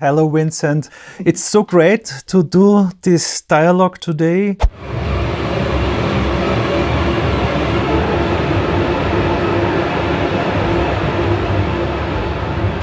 Hello, Vincent. It's so great to do this dialogue today.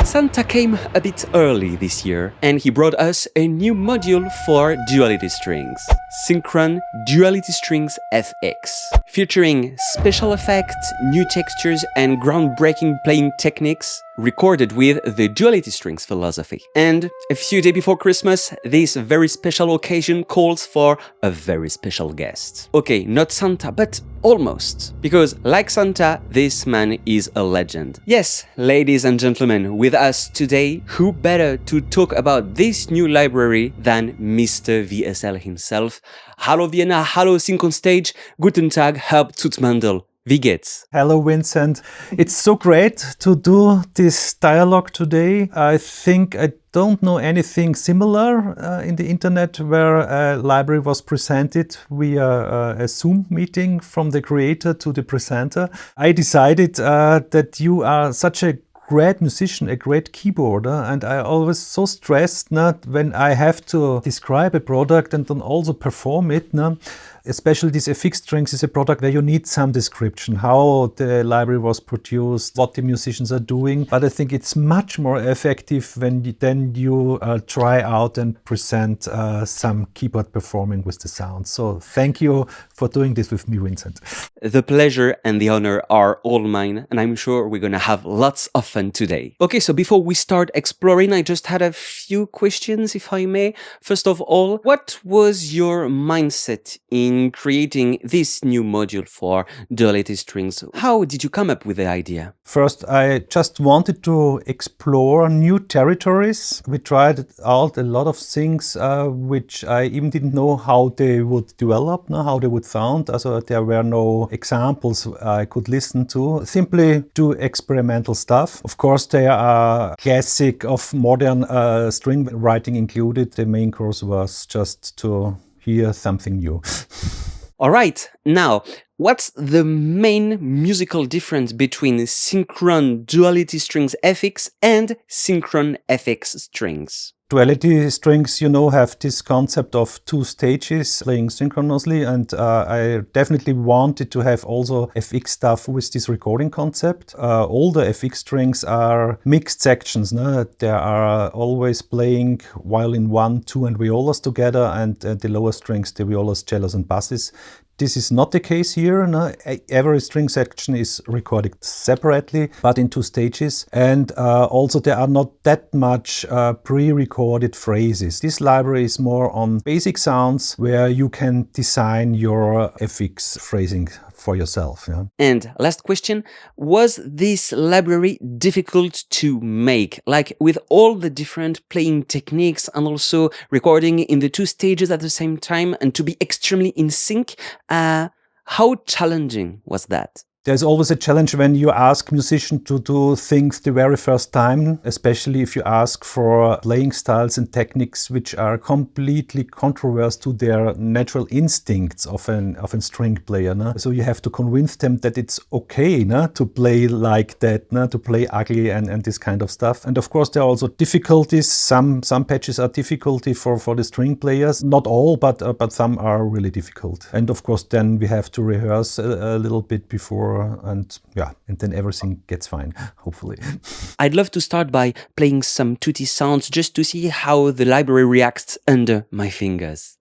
Santa came a bit early this year, and he brought us a new module for Duality Strings, Synchron Duality Strings FX, featuring special effects, new textures, and groundbreaking playing techniques recorded with the Duality Strings philosophy. And a few days before Christmas, this very special occasion calls for a very special guest. Okay, not Santa, but almost. Because like Santa, this man is a legend. Yes, ladies and gentlemen, with us today, who better to talk about this new library than Mr. VSL himself? Hallo Vienna, hallo Sync on Stage, guten Tag, Herr Tutzmandel. Wie geht's? Hello, Vincent. It's so great to do this dialogue today. I think I don't know anything similar in the internet where a library was presented via a Zoom meeting from the creator to the presenter. I decided that you are such a great musician, a great keyboarder, and I always so stressed when I have to describe a product and then also perform it. Especially this FX Strings is a product where you need some description, how the library was produced, what the musicians are doing. But I think it's much more effective when you try out and present some keyboard performing with the sound. So thank you for doing this with me, Vincent. The pleasure and the honor are all mine, and I'm sure we're gonna have lots of fun today. Okay, so before we start exploring, I just had a few questions, if I may. First of all, what was your mindset in creating this new module for Duality Strings? How did you come up with the idea? First, I just wanted to explore new territories. We tried out a lot of things which I even didn't know how they would develop, how they would sound. Also, there were no examples I could listen to. Simply do experimental stuff. Of course, there are classic of modern string writing included. The main course was just to hear something new. All right, now, what's the main musical difference between Synchron Duality Strings FX and Synchron FX Strings? Duality Strings, have this concept of two stages playing synchronously, and I definitely wanted to have also FX stuff with this recording concept. All the FX strings are mixed sections. They are always playing violin 1, 2 and violas together, and the lower strings, the violas, cellos and basses. This is not the case here. Every string section is recorded separately, but in two stages. And also there are not that much pre-recorded phrases. This library is more on basic sounds where you can design your FX phrasing for yourself. Yeah? And last question, was this library difficult to make? Like with all the different playing techniques and also recording in the two stages at the same time and to be extremely in sync, how challenging was that? There's always a challenge when you ask musicians to do things the very first time, especially if you ask for playing styles and techniques which are completely contrary to their natural instincts of a string player. So you have to convince them that it's okay to play like that, to play ugly and this kind of stuff. And of course there are also difficulties. Some patches are difficulty for the string players. Not all, but some are really difficult. And of course then we have to rehearse a little bit before. And then everything gets fine, hopefully. I'd love to start by playing some tutti sounds just to see how the library reacts under my fingers.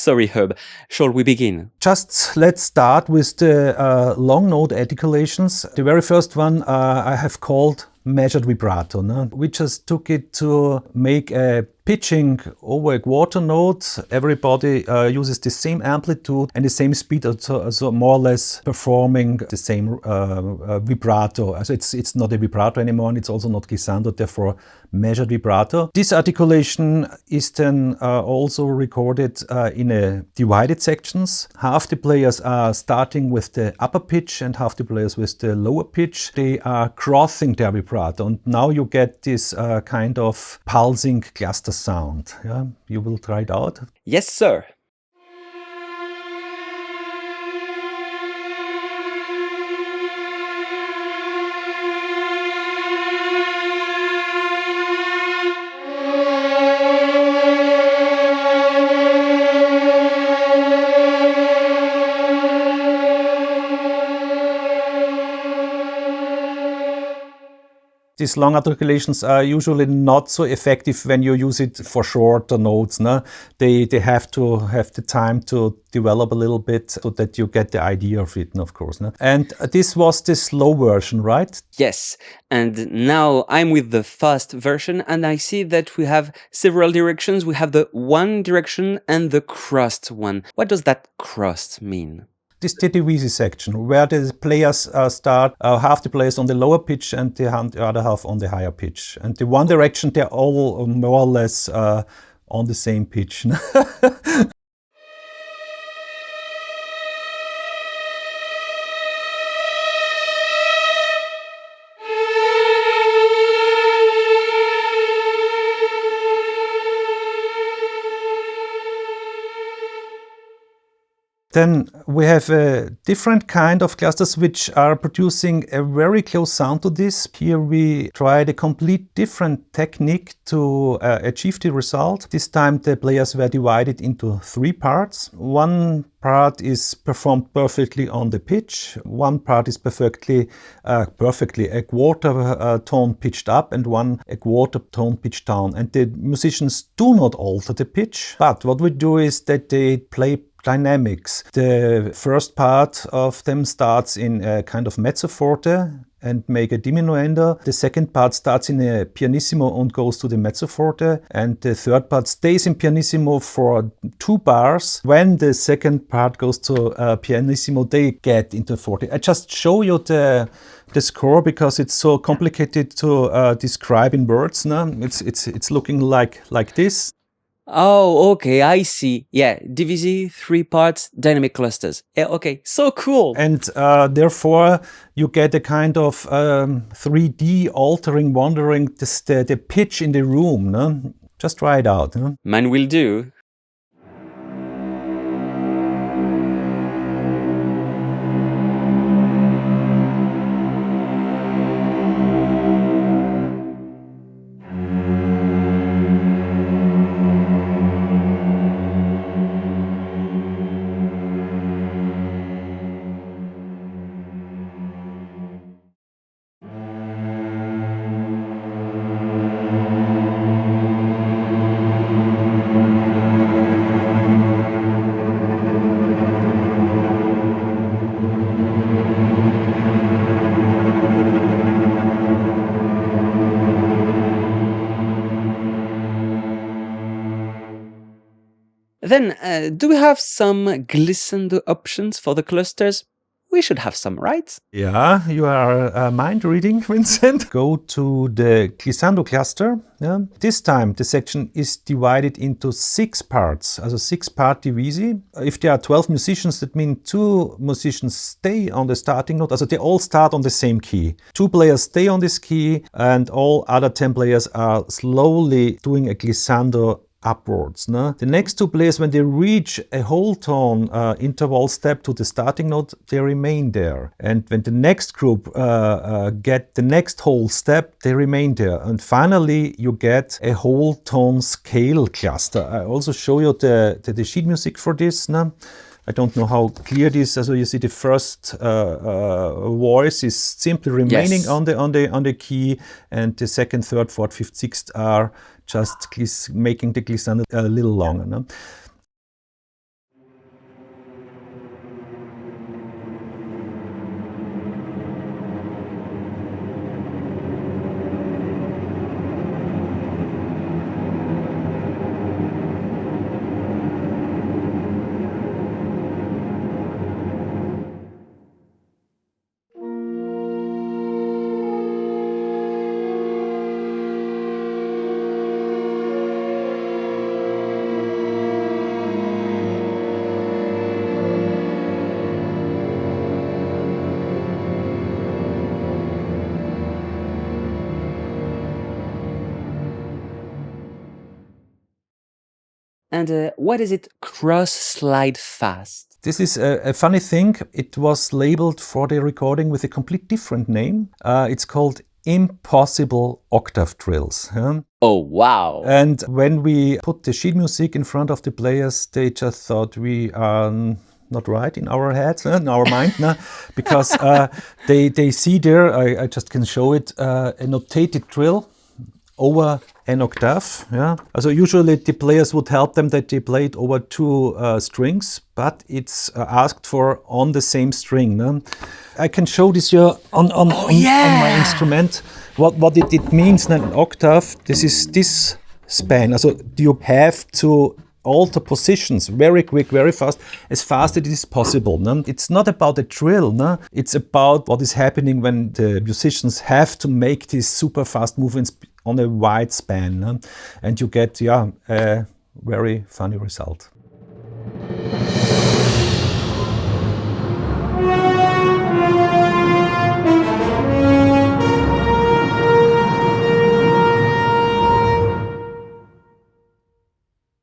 Sorry, Herb. Shall we begin? Just let's start with the long note articulations. The very first one I have called measured vibrato. No? We just took it to make a pitching over a quarter note. Everybody uses the same amplitude and the same speed, so more or less performing the same vibrato. So it's not a vibrato anymore, and it's also not glissando, therefore measured vibrato. This articulation is then also recorded in a divided sections. Half the players are starting with the upper pitch and half the players with the lower pitch. They are crossing their vibrato, and now you get this kind of pulsing cluster sound. Yeah, you will try it out. Yes, sir. These long articulations are usually not so effective when you use it for shorter notes. No? They have to have the time to develop a little bit so that you get the idea of it, of course. No? And this was the slow version, right? Yes, and now I'm with the fast version and I see that we have several directions. We have the one direction and the crossed one. What does that crossed mean? This divisi section, where the players start, half the players on the lower pitch and the other half on the higher pitch. And the one direction, they're all more or less on the same pitch. Then we have a different kind of clusters which are producing a very close sound to this. Here we tried a complete different technique to achieve the result. This time the players were divided into three parts. One part is performed perfectly on the pitch. One part is perfectly a quarter tone pitched up and one a quarter tone pitched down. And the musicians do not alter the pitch. But what we do is that they play dynamics. The first part of them starts in a kind of mezzo forte and make a diminuendo. The second part starts in a pianissimo and goes to the mezzo forte. And the third part stays in pianissimo for 2 bars. When the second part goes to pianissimo, they get into forte. I just show you the score because it's so complicated to describe in words. No? It's looking like this. Oh, okay, I see. Yeah, divisi, 3 parts, dynamic clusters. Yeah, okay, so cool. And therefore, you get a kind of 3D altering, wandering the pitch in the room. No? Just try it out. No? Man will do. Then, do we have some glissando options for the clusters? We should have some, right? Yeah, you are mind reading, Vincent. Go to the glissando cluster. Yeah. This time the section is divided into 6 parts, also 6-part divisi. If there are 12 musicians, that means 2 musicians stay on the starting note. Also they all start on the same key. 2 players stay on this key and all other 10 players are slowly doing a glissando upwards. No? The next 2 players, when they reach a whole tone interval step to the starting note, they remain there. And when the next group get the next whole step, they remain there. And finally, you get a whole tone scale cluster. I also show you the sheet music for this. No? I don't know how clear this is. So you see the first voice is simply remaining on the key, and the second, third, fourth, fifth, sixth are just making the glissando a little longer. No? And what is it cross-slide fast? This is a funny thing. It was labeled for the recording with a complete different name. It's called Impossible Octave Trills. Oh, wow. And when we put the sheet music in front of the players, they just thought we are not right in our heads, in our mind, because they see there, I just can show it, a notated trill over an octave. Yeah. So usually the players would help them that they play it over two strings, but it's asked for on the same string. No? I can show this here on my instrument. What it means, an octave, this is this span. So you have to alter positions very quick, very fast as it is possible. No? It's not about a drill, no? It's about what is happening when the musicians have to make these super fast movements on a wide span. No? And you get a very funny result.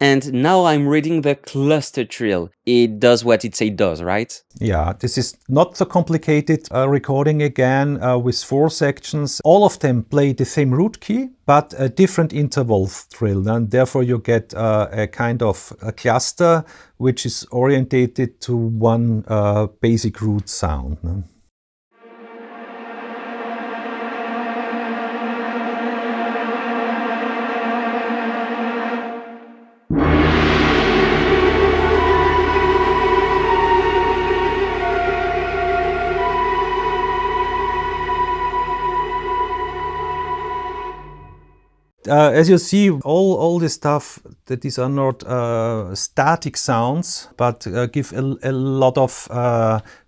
And now I'm reading the cluster trill. It does what it says it does, right? Yeah, this is not so complicated recording again with 4 sections. All of them play the same root key, but a different interval trill. And therefore you get a kind of a cluster which is orientated to one basic root sound. No? As you see, all this stuff, that these are not static sounds, but give a lot of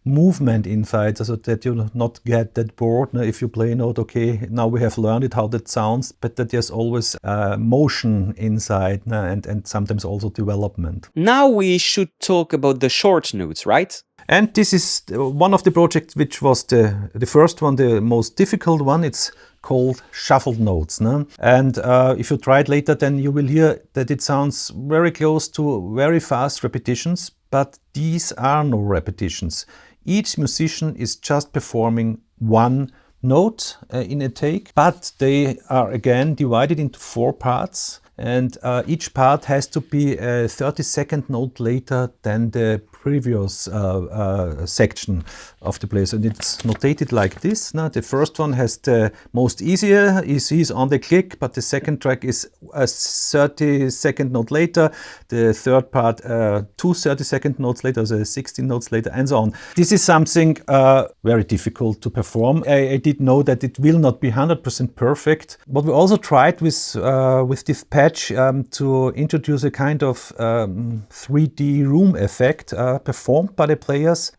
movement inside, so that you not get that bored. Now, if you play a note, okay, now we have learned it how that sounds, but that there's always motion inside and sometimes also development. Now we should talk about the short notes, right? And this is one of the projects which was the first one, the most difficult one. It's called shuffled notes. No? And if you try it later, then you will hear that it sounds very close to very fast repetitions, but these are no repetitions. Each musician is just performing one note in a take, but they are again divided into 4 parts. And each part has to be a 30-second note later than the previous section of the place. And it's notated like this. Now, the first one has the most easier, is on the click, but the second track is a 30-second note later. The third part, 2 30-second notes later, so 16 notes later, and so on. This is something very difficult to perform. I did know that it will not be 100% perfect. But we also tried with this patch to introduce a kind of 3D room effect performed by the players.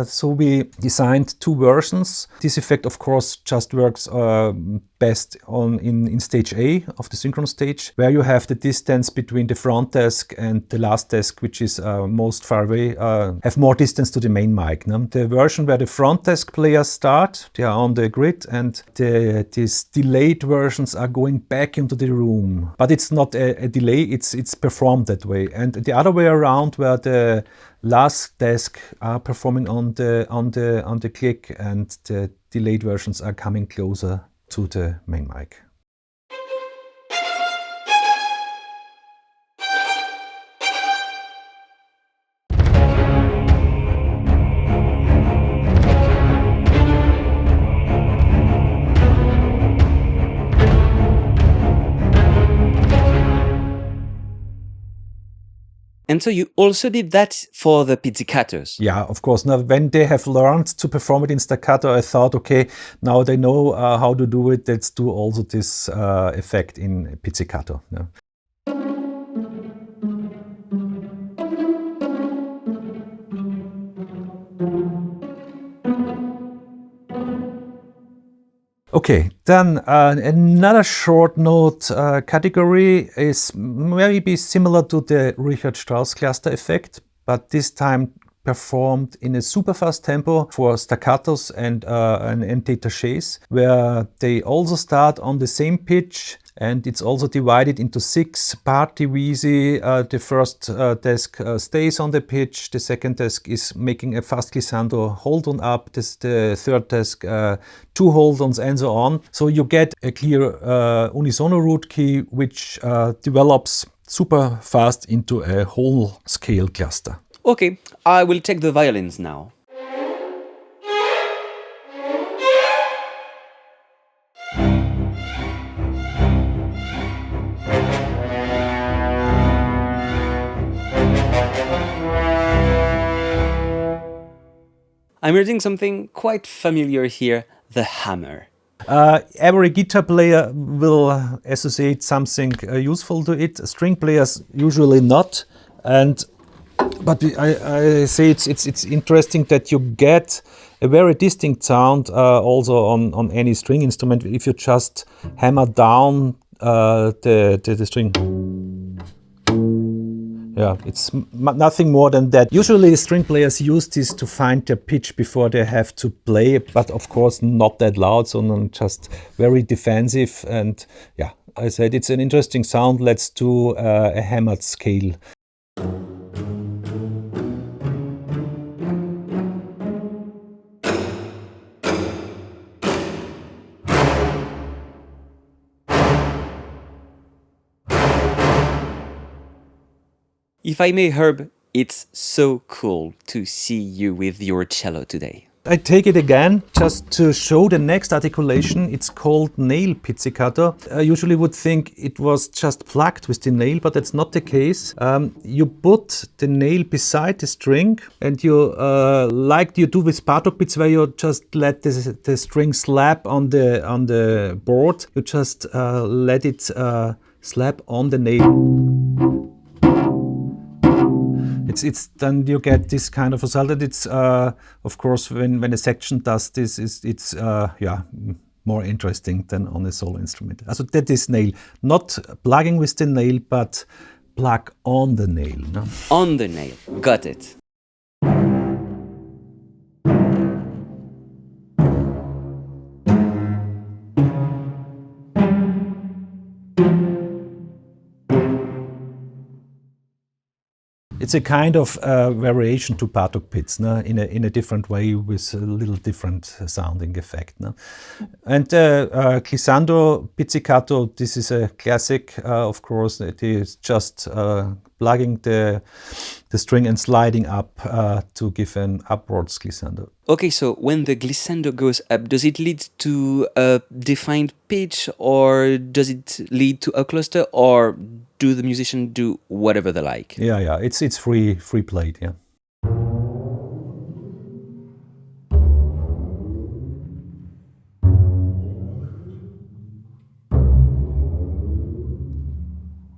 So we designed 2 versions. This effect, of course, just works best in stage A of the synchron stage, where you have the distance between the front desk and the last desk, which is most far away, have more distance to the main mic. No? The version where the front desk players start, they are on the grid, and these delayed versions are going back into the room. But it's not a delay, it's performed that way. And the other way around, where the last desk are performing on the click, and the delayed versions are coming closer to the main mic. And so you also did that for the pizzicattos. Yeah, of course. Now, when they have learned to perform it in staccato, I thought, okay, now they know how to do it. Let's do also this effect in pizzicato. Yeah. Okay, then another short note category is maybe similar to the Richard Strauss cluster effect, but this time performed in a super fast tempo for staccatos and détachés, where they also start on the same pitch And it's also divided into 6 part divisi. The first desk stays on the pitch. The second desk is making a fast glissando hold on up. The third desk 2 hold-ons and so on. So you get a clear unisono root key which develops super fast into a whole scale cluster. Okay, I will take the violins now. I'm reading something quite familiar here, the hammer. Every guitar player will associate something useful to it. String players usually not. But I say it's interesting that you get a very distinct sound also on any string instrument if you just hammer down the string. Yeah, it's nothing more than that. Usually string players use this to find their pitch before they have to play, but of course not that loud, so just very defensive. And yeah, I said it's an interesting sound. Let's do a hammered scale. If I may, Herb, it's so cool to see you with your cello today. I take it again just to show the next articulation. It's called nail pizzicato. I usually would think it was just plucked with the nail, but that's not the case. You put the nail beside the string and you, like you do with Bartók bits, where you just let the string slap on the board. You just let it slap on the nail. It's then you get this kind of result. And it's of course when a section does this, it's more interesting than on a solo instrument. So that is nail, not plugging with the nail, but plug on the nail. No? On the nail, got it. It's a kind of variation to Bartók bits, no? in a different way with a little different sounding effect. No? And glissando pizzicato, this is a classic, of course. It is just plugging the string and sliding up to give an upwards glissando. Okay, so when the glissando goes up, does it lead to a defined pitch, or does it lead to a cluster, or do the musician do whatever they like? Yeah, it's free played, yeah.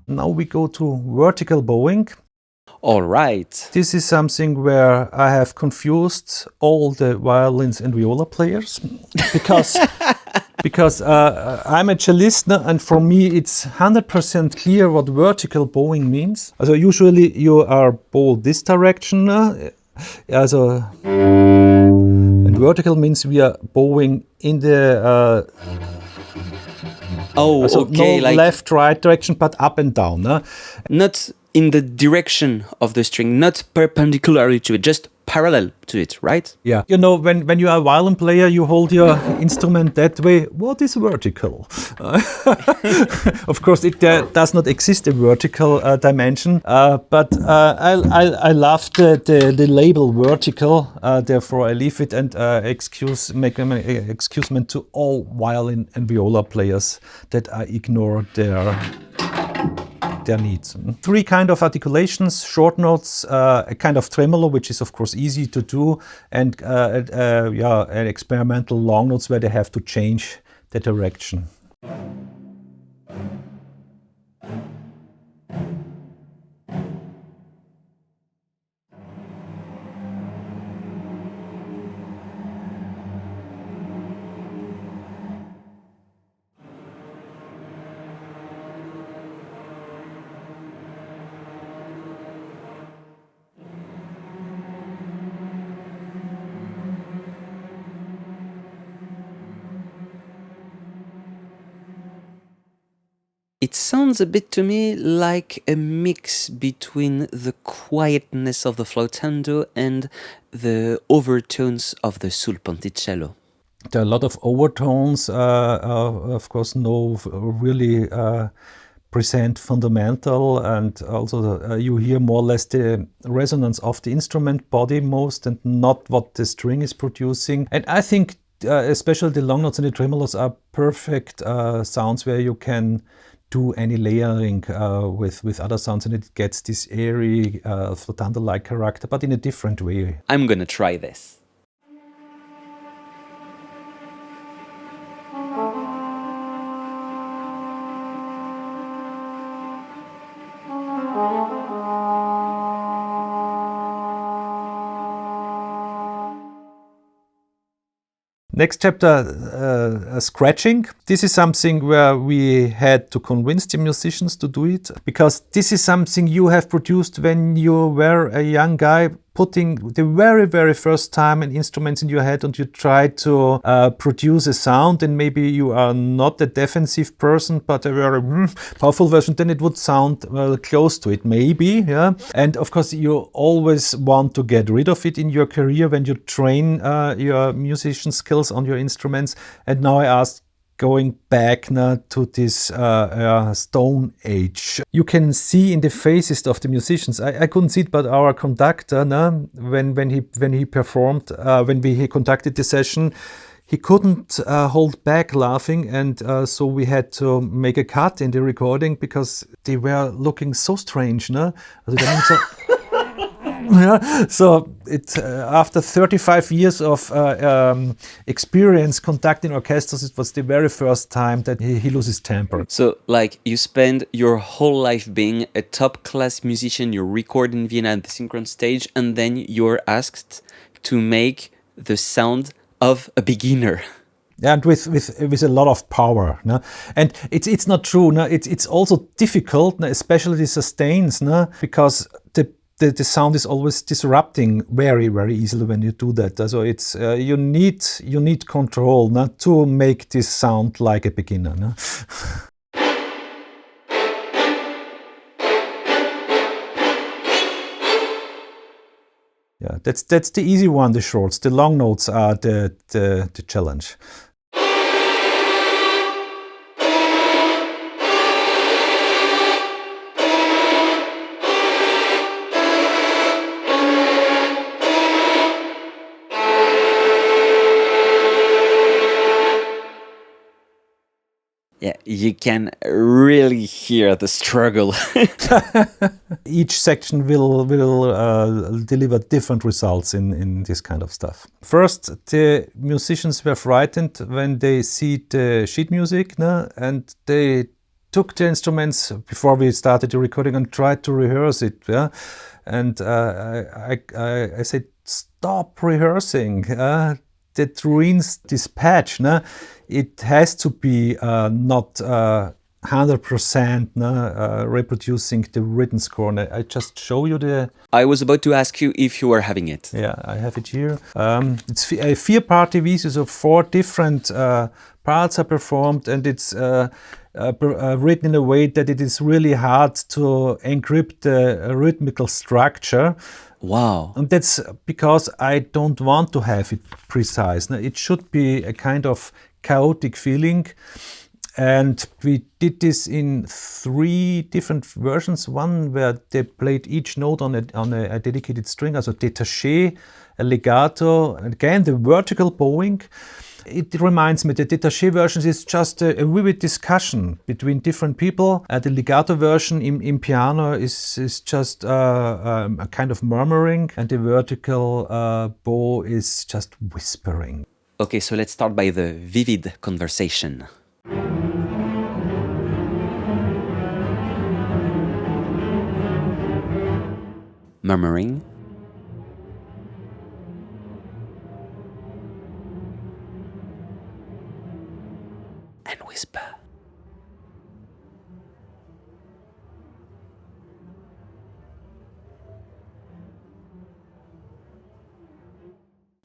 Now we go to vertical bowing. All right. This is something where I have confused all the violins and viola players because I'm a cellist, and for me it's 100% clear what vertical bowing means. So usually you are bow this direction, and vertical means we are bowing in the okay, no like left right direction, but up and down. Not in the direction of the string, not perpendicularly to it, just parallel to it, right? Yeah. You know, when you are a violin player, you hold your instrument that way. What is vertical? Of course, it does not exist a vertical dimension, but I love the label vertical. Therefore, I leave it and make an excusement to all violin and viola players that I ignore their needs. 3 kind of articulations: short notes, a kind of tremolo, which is of course easy to do, and an experimental long notes where they have to change the direction. It sounds a bit to me like a mix between the quietness of the flautando and the overtones of the sul ponticello. There are a lot of overtones, of course, no really present fundamental, and also you hear more or less the resonance of the instrument body most and not what the string is producing. And I think especially the long notes and the tremolos are perfect sounds where you can do any layering with other sounds, and it gets this airy flautando-like character, but in a different way. I'm gonna try this. Next chapter, scratching. This is something where we had to convince the musicians to do it, because this is something you have produced when you were a young guy, putting the very, very first time an instrument in your head, and you try to produce a sound, and maybe you are not a defensive person, but a very powerful version, then it would sound close to it, maybe, yeah. And of course, you always want to get rid of it in your career when you train your musician skills on your instruments. And now I ask, going back now to this Stone Age. You can see in the faces of the musicians. I couldn't see it, but our conductor, when he performed, when he conducted the session, he couldn't hold back laughing, and so we had to make a cut in the recording because they were looking so strange, no? Yeah, so it after 35 years of experience conducting orchestras, it was the very first time that he loses temper. So, like, you spend your whole life being a top-class musician, you record in Vienna at the Synchron stage, and then you're asked to make the sound of a beginner. And with a lot of power, no? And it's not true, no? It's also difficult, no? Especially the sustains, no? Because the sound is always disrupting very, very easily when you do that. So it's you need control, no? To make this sound like a beginner, no? Yeah, that's the easy one, the shorts. The long notes are the challenge. Yeah, you can really hear the struggle. Each section will deliver different results in this kind of stuff. First, the musicians were frightened when they see the sheet music, no? And they took the instruments before we started the recording and tried to rehearse it. Yeah? And I said, stop rehearsing. That ruins this patch. No? It has to be not 100% reproducing the written score. And I just show you the... I was about to ask you if you were having it. Yeah, I have it here. It's a 4-part division, so 4 different parts are performed, and it's written in a way that it is really hard to encrypt the rhythmical structure. Wow. And that's because I don't want to have it precise. Now, it should be a kind of chaotic feeling. And we did this in 3 different versions. One where they played each note on a dedicated string, also détaché, a legato, and again the vertical bowing. It reminds me, the détaché version is just a vivid discussion between different people. The legato version in piano is just a kind of murmuring, and the vertical bow is just whispering. Okay, so let's start by the vivid conversation. Murmuring. And whisper.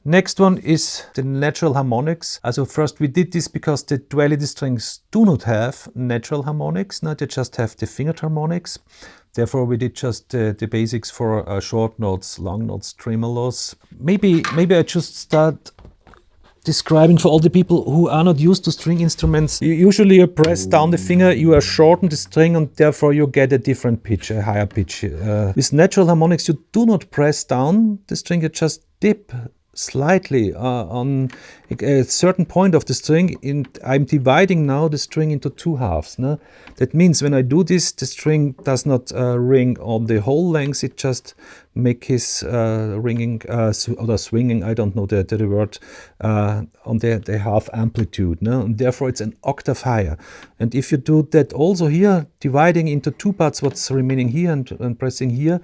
Next one is the natural harmonics. Also first we did this because the duality strings do not have natural harmonics, no, they just have the fingered harmonics. Therefore we did just the basics for short notes, long notes, tremolos. Maybe I just start describing for all the people who are not used to string instruments. Usually you press down the finger, you shorten the string and therefore you get a different pitch, a higher pitch. With natural harmonics you do not press down the string, you just dip slightly on a certain point of the string. I'm dividing now the string into two halves. No? That means when I do this, the string does not ring on the whole length, it just makes his ringing or swinging, I don't know the word, on the half amplitude. No? And therefore it's an octave higher. And if you do that also here, dividing into two parts what's remaining here and pressing here,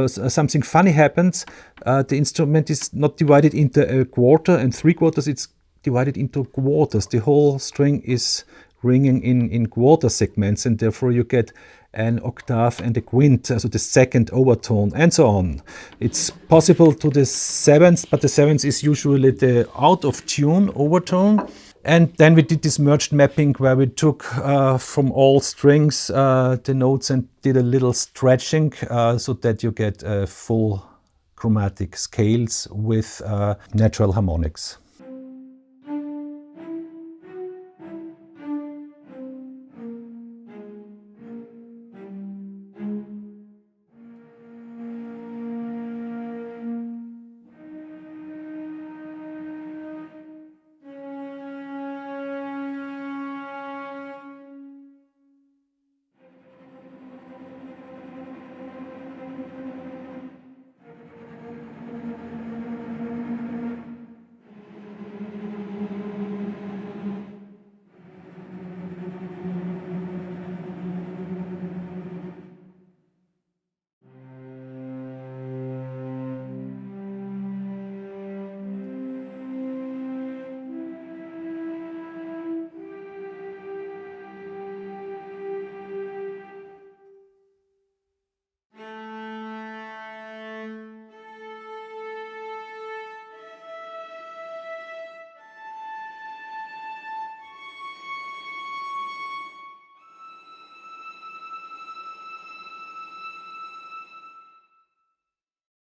something funny happens. The instrument is not divided into a quarter and three quarters, it's divided into quarters. The whole string is ringing in quarter segments and therefore you get an octave and a quint, so the second overtone and so on. It's possible to the seventh, but the seventh is usually the out of tune overtone. And then we did this merged mapping where we took from all strings the notes and did a little stretching so that you get full chromatic scales with natural harmonics.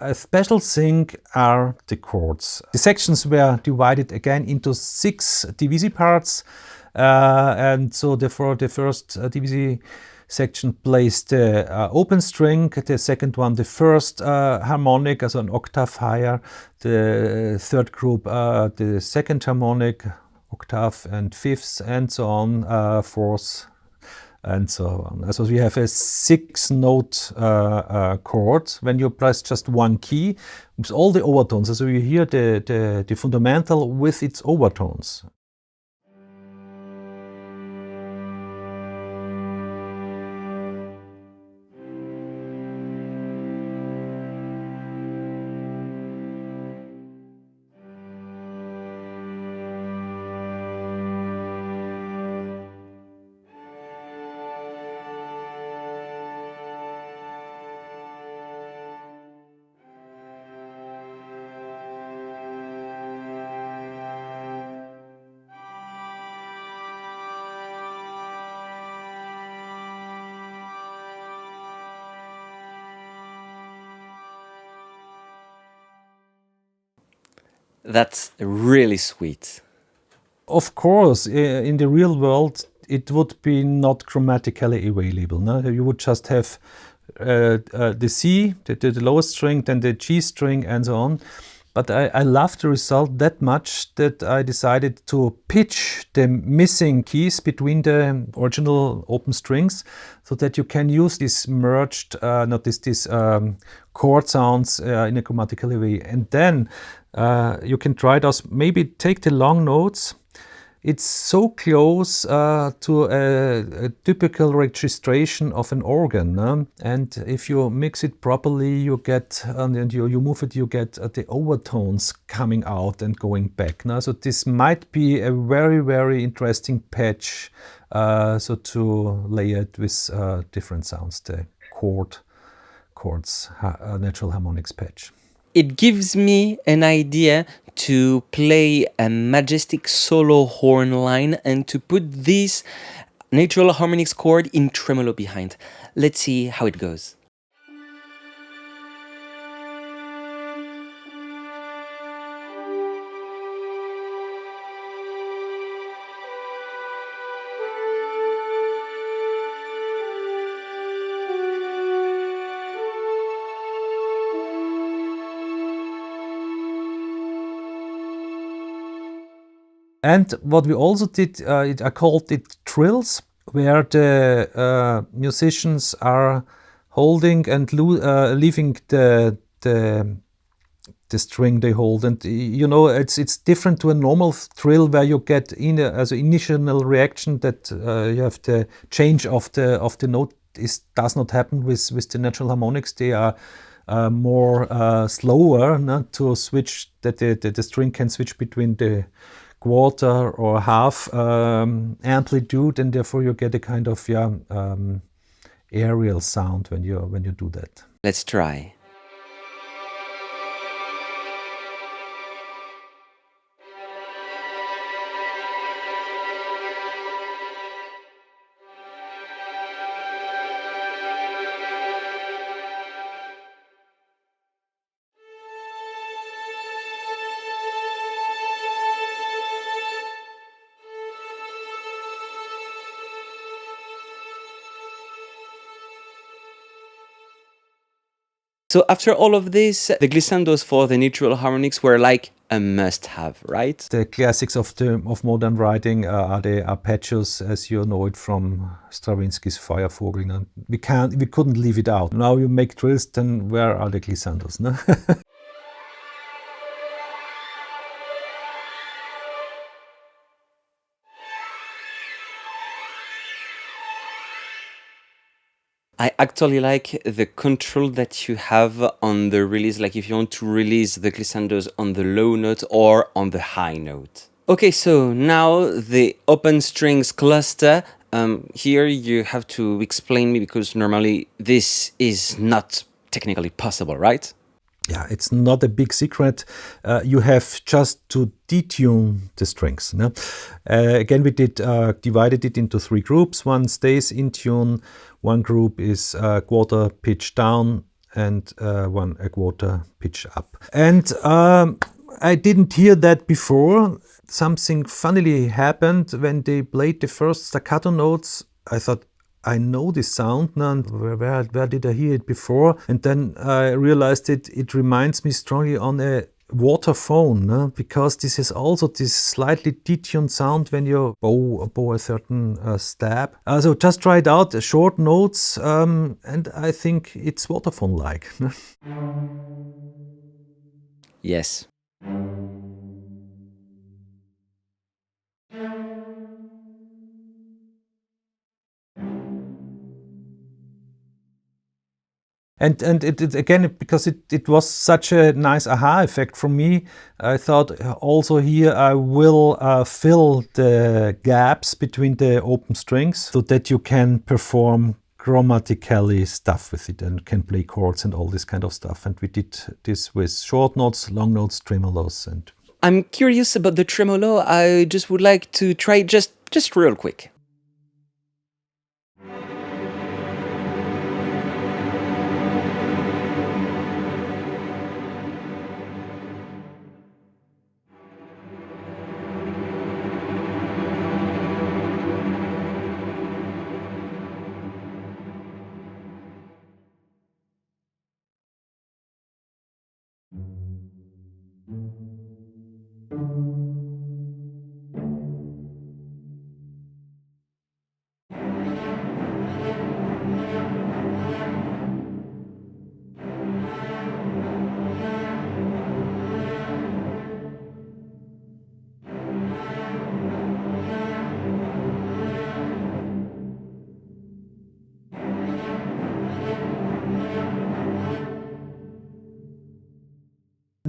A special thing are the chords. The sections were divided again into 6 divisie parts, and so therefore the first divisie section plays the open string, the second one the first harmonic, also an octave higher, the third group the second harmonic, octave and fifths, and so on, fourth, and so on. So we have a 6-note chord when you press just one key with all the overtones. So you hear the fundamental with its overtones. That's really sweet. Of course, in the real world, it would be not chromatically available. No? You would just have the C, the lowest string, then the G string, and so on. But I love the result that much that I decided to pitch the missing keys between the original open strings so that you can use this merged, these chord sounds in a chromatically way. And then you can try those, maybe take the long notes. It's so close to a typical registration of an organ, no? And if you mix it properly, you get, and you move it, you get the overtones coming out and going back. No? So this might be a very, very interesting patch, so to lay it with different sounds, the chords, natural harmonics patch. It gives me an idea to play a majestic solo horn line and to put this natural harmonics chord in tremolo behind. Let's see how it goes. And what we also did, I called it trills, where the musicians are holding and leaving the string they hold, and you know it's different to a normal trill where you get as an initial reaction that you have the change of the note does not happen with the natural harmonics. They are more slower, no, to switch that the string can switch between the quarter or half amplitude, and therefore you get a kind of aerial sound when you do that. Let's try. So after all of this, the glissandos for the natural harmonics were like a must-have, right? The classics of modern writing are the arpeggios, as you know it from Stravinsky's Feuervogel. No? We couldn't leave it out. Now you make trills, then where are the glissandos? No? I actually like the control that you have on the release, like if you want to release the glissandos on the low note or on the high note. Okay, so now the open strings cluster. Here you have to explain me, because normally this is not technically possible, right? Yeah, it's not a big secret. You have just to detune the strings. No? Again, we divided it into 3 groups. One stays in tune, one group is a quarter pitch down, and one a quarter pitch up. And I didn't hear that before. Something funnily happened when they played the first staccato notes. I thought, I know this sound now, and where did I hear it before? And then I realized it reminds me strongly on a waterphone, no? Because this is also this slightly detuned sound when you bow a certain stab. So just try it out, short notes, and I think it's waterphone-like. Yes. And it again, because it was such a nice aha effect for me, I thought also here I will fill the gaps between the open strings so that you can perform grammatically stuff with it and can play chords and all this kind of stuff. And we did this with short notes, long notes, tremolos. And I'm curious about the tremolo. I just would like to try just real quick.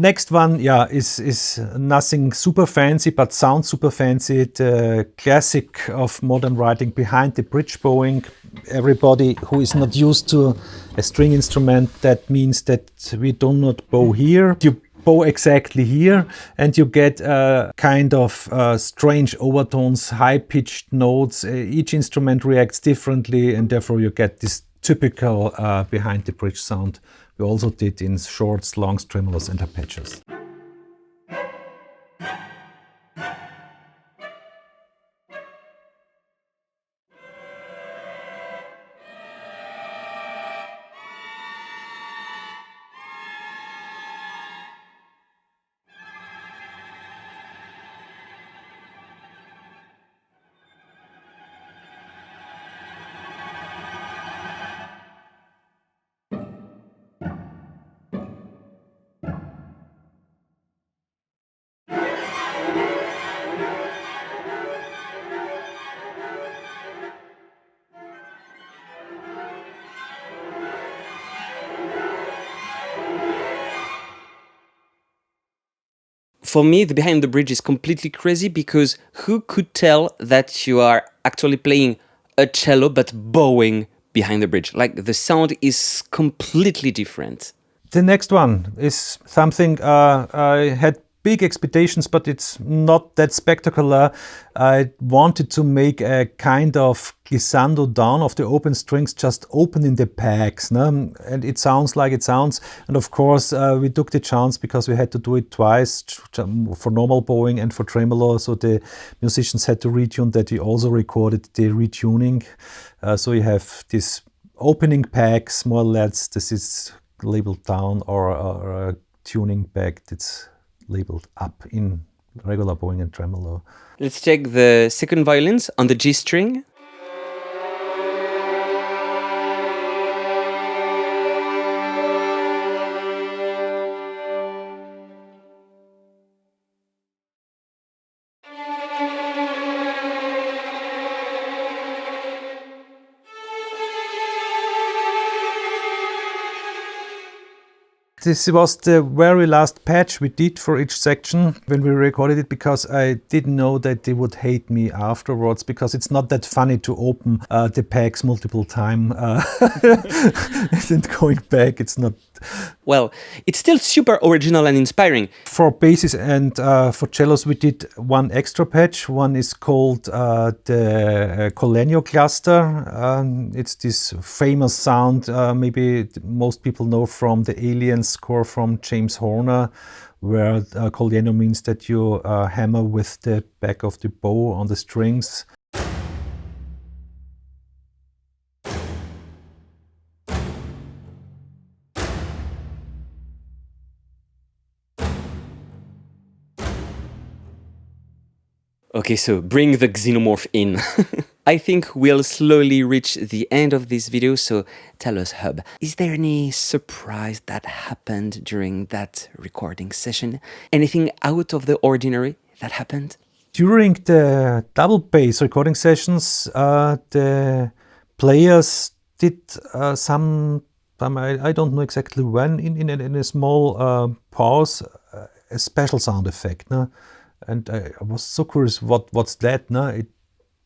next one, yeah, is nothing super fancy, but sounds super fancy. The classic of modern writing, behind the bridge bowing. everybody who is not used to a string instrument, that means that we do not bow here. You bow exactly here, and you get kind of strange overtones, high-pitched notes. Each instrument reacts differently, and therefore you get this typical behind the bridge sound we also did in shorts, longs, tremolos, and arpeggios. For me, the Behind the Bridge is completely crazy because who could tell that you are actually playing a cello but bowing behind the bridge? Like the sound is completely different. The next one is something I had big expectations, but it's not that spectacular. I wanted to make a kind of glissando down of the open strings, just opening the pegs, no? And it sounds like it sounds. And of course, we took the chance because we had to do it twice for normal bowing and for tremolo. So the musicians had to retune that. We also recorded the retuning. So you have this opening pegs, more or less. This is labeled down, or a tuning peg that's labeled up in regular bowing and tremolo. Let's check the second violins on the G string. This was the very last patch we did for each section when we recorded it, because I didn't know that they would hate me afterwards, because it's not that funny to open the pegs multiple times and going back. It's not. Well, it's still super original and inspiring. For basses and for cellos, we did one extra patch. One is called the Collegno cluster. It's this famous sound, maybe most people know from the Alien score from James Horner, where Collegno means that you hammer with the back of the bow on the strings. Okay, so bring the xenomorph in. I think we'll slowly reach the end of this video, so tell us, Hub, is there any surprise that happened during that recording session? Anything out of the ordinary that happened? During the double bass recording sessions, the players did some, I don't know exactly when, in a small pause, a special sound effect. No? And I was so curious, what's that? No? It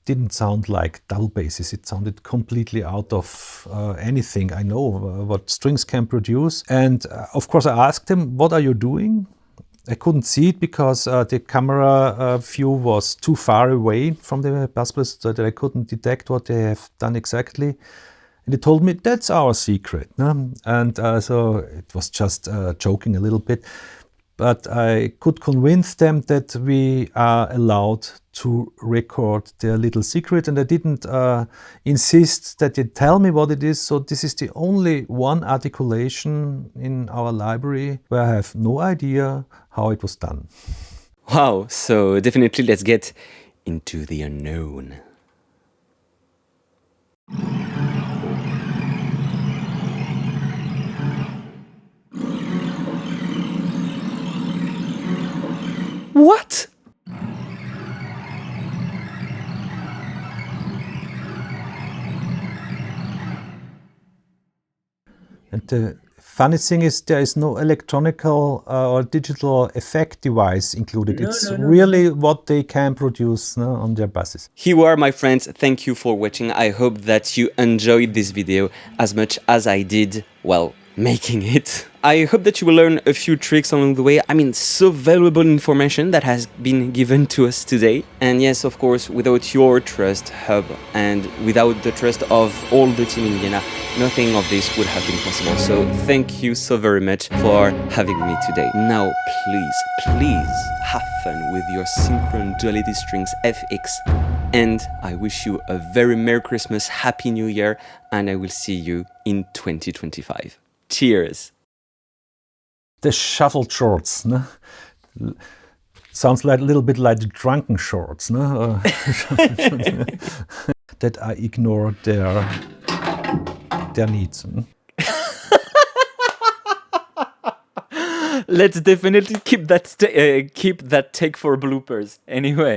didn't sound like double basses. It sounded completely out of anything I know what strings can produce. And of course I asked them, what are you doing? I couldn't see it because the camera view was too far away from the bass players, so that I couldn't detect what they have done exactly. And they told me, that's our secret. No? And so it was just joking a little bit. But I could convince them that we are allowed to record their little secret, and I didn't insist that they tell me what it is. So this is the only one articulation in our library where I have no idea how it was done. Wow, so definitely let's get into the unknown. What? And the funny thing is there is no electronical or digital effect device included. It's really what they can produce on their buses. Here you are, my friends. Thank you for watching. I hope that you enjoyed this video as much as I did, well, making it. I hope that you will learn a few tricks along the way. I mean, so valuable information that has been given to us today. And yes, of course, without your trust hub and without the trust of all the team in Vienna, nothing of this would have been possible. So thank you so very much for having me today. Now, please have fun with your Synchron Duality Strings FX. And I wish you a very Merry Christmas, Happy New Year, and I will see you in 2025. Cheers! The shuffle shorts, no? Sounds like a little bit like the drunken shorts, no? That I ignore their needs. Let's definitely keep that take for bloopers. Anyway.